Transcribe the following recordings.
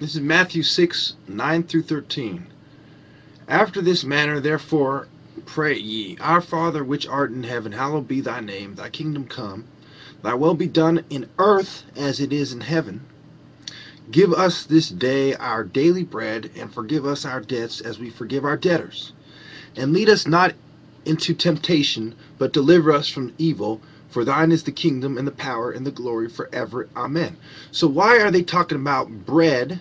This is Matthew 6, 9 through 13. After this manner, therefore, pray ye, Our Father which art in heaven, hallowed be thy name. Thy kingdom come. Thy will be done in earth as it is in heaven. Give us this day our daily bread, and forgive us our debts as we forgive our debtors. And lead us not into temptation, but deliver us from evil. For thine is the kingdom and the power and the glory forever. Amen. So why are they talking about bread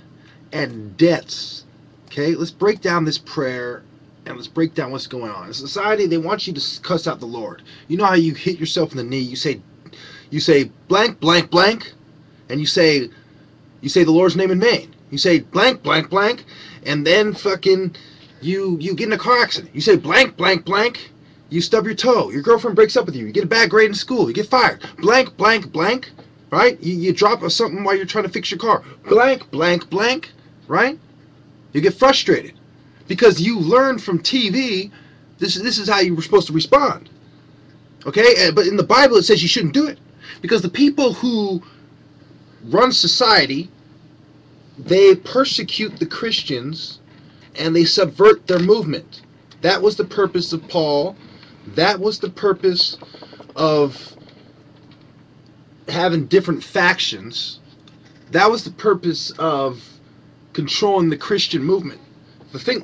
and debts? Okay, let's break down this prayer and let's break down what's going on. In society, they want you to cuss out the Lord. You know how you hit yourself in the knee? You say blank, blank, blank, and you say the Lord's name in vain. You say blank, blank, blank, and then fucking you get in a car accident. You say blank, blank, blank. You stub your toe. Your girlfriend breaks up with you. You get a bad grade in school. You get fired. Blank, blank, blank. Right? You drop something while you're trying to fix your car. Blank, blank, blank. Right? You get frustrated because you learned from TV this is how you were supposed to respond. Okay? But in the Bible it says you shouldn't do it because the people who run society, they persecute the Christians and they subvert their movement. That was the purpose of Paul. That was the purpose of having different factions. That was the purpose of controlling the Christian movement.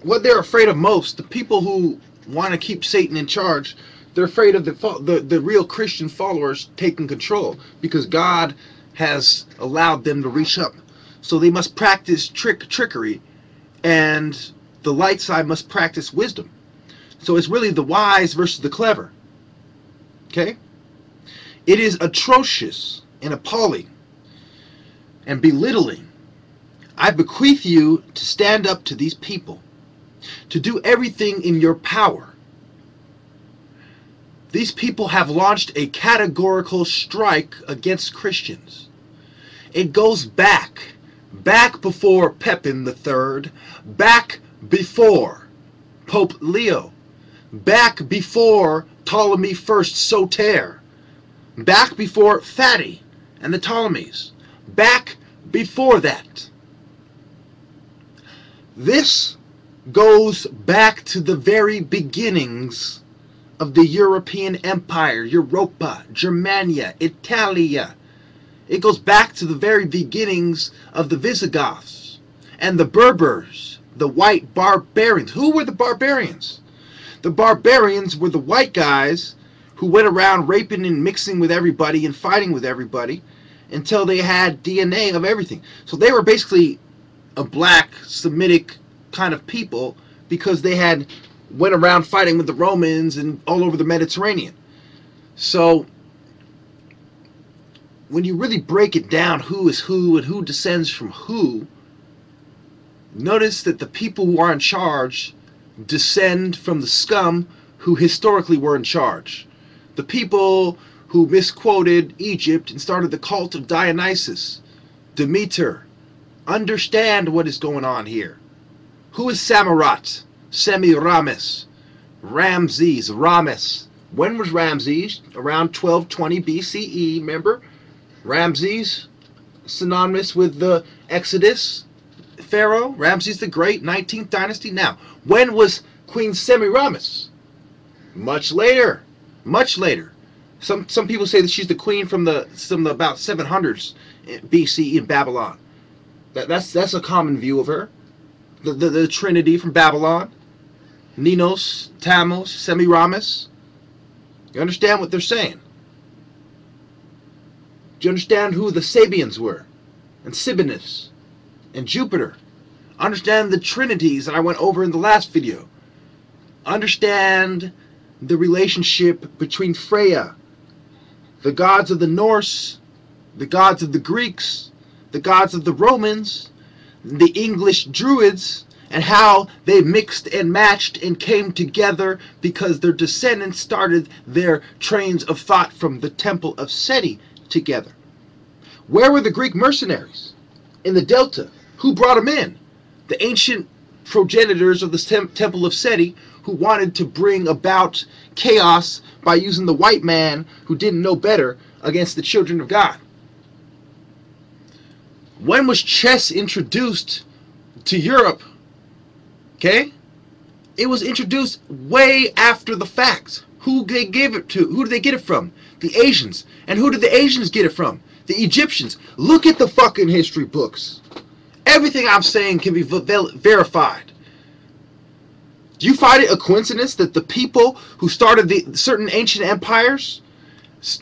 What they're afraid of most, the people who want to keep Satan in charge, they're afraid of the real Christian followers taking control because God has allowed them to reach up. So they must practice trickery, and the light side must practice wisdom. So it's really the wise versus the clever. Okay? It is atrocious and appalling and belittling. I bequeath you to stand up to these people, to do everything in your power. These people have launched a categorical strike against Christians. It goes back before Pepin III, back before Pope Leo, back before Ptolemy I Soter, back before Fatty and the Ptolemies, back before that. This goes back to the very beginnings of the European Empire, Europa, Germania, Italia. It goes back to the very beginnings of the Visigoths and the Berbers, the white barbarians. Who were the barbarians? The barbarians were the white guys who went around raping and mixing with everybody and fighting with everybody until they had DNA of everything. So they were basically a black Semitic kind of people because they had went around fighting with the Romans and all over the Mediterranean. So when you really break it down, who is who and who descends from who, notice that the people who are in charge descend from the scum who historically were in charge. The people who misquoted Egypt and started the cult of Dionysus, Demeter. Understand what is going on here. Who is Samarat? Semiramis. Ramses. Rames. When was Ramses? Around 1220 BCE, remember? Ramses, synonymous with the Exodus Pharaoh. Ramses the Great, 19th dynasty. Now, when was Queen Semiramis? Much later. Much later. Some people say that she's the queen from about 700s BC in Babylon. That's a common view of her. The Trinity from Babylon. Ninos, Tammuz, Semiramis. You understand what they're saying? Do you understand who the Sabians were? And Sibonus. And Jupiter. Understand the Trinities that I went over in the last video. Understand the relationship between Freya, the gods of the Norse, the gods of the Greeks, the gods of the Romans, the English Druids, and how they mixed and matched and came together because their descendants started their trains of thought from the temple of Seti together. Where were the Greek mercenaries? In the Delta. Who brought them in? The ancient progenitors of the temple of Seti, who wanted to bring about chaos by using the white man who didn't know better against the children of God. When was chess introduced to Europe, okay, it was introduced way after the fact. Who they gave it to? Who did they get it from? The Asians. And who did the Asians get it from? The Egyptians. Look at the fucking history books. Everything I'm saying can be verified. Do you find it a coincidence that the people who started the certain ancient empires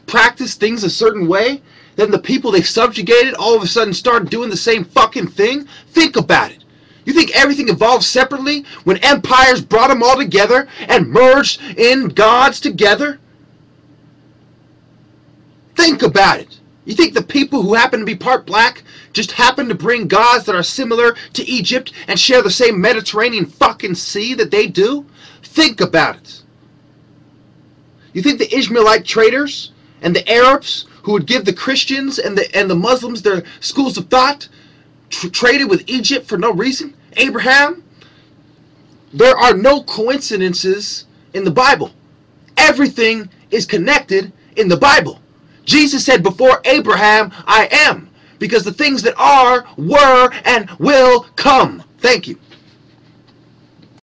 practiced things a certain way? Then the people they subjugated all of a sudden started doing the same fucking thing? Think about it. You think everything evolved separately when empires brought them all together and merged in gods together? Think about it. You think the people who happen to be part black just happen to bring gods that are similar to Egypt and share the same Mediterranean fucking sea that they do? Think about it. You think the Ishmaelite traders and the Arabs who would give the Christians and the Muslims their schools of thought traded with Egypt for no reason? Abraham? There are no coincidences in the Bible. Everything is connected in the Bible. Jesus said, before Abraham, I am. Because the things that are, were, and will come. Thank you.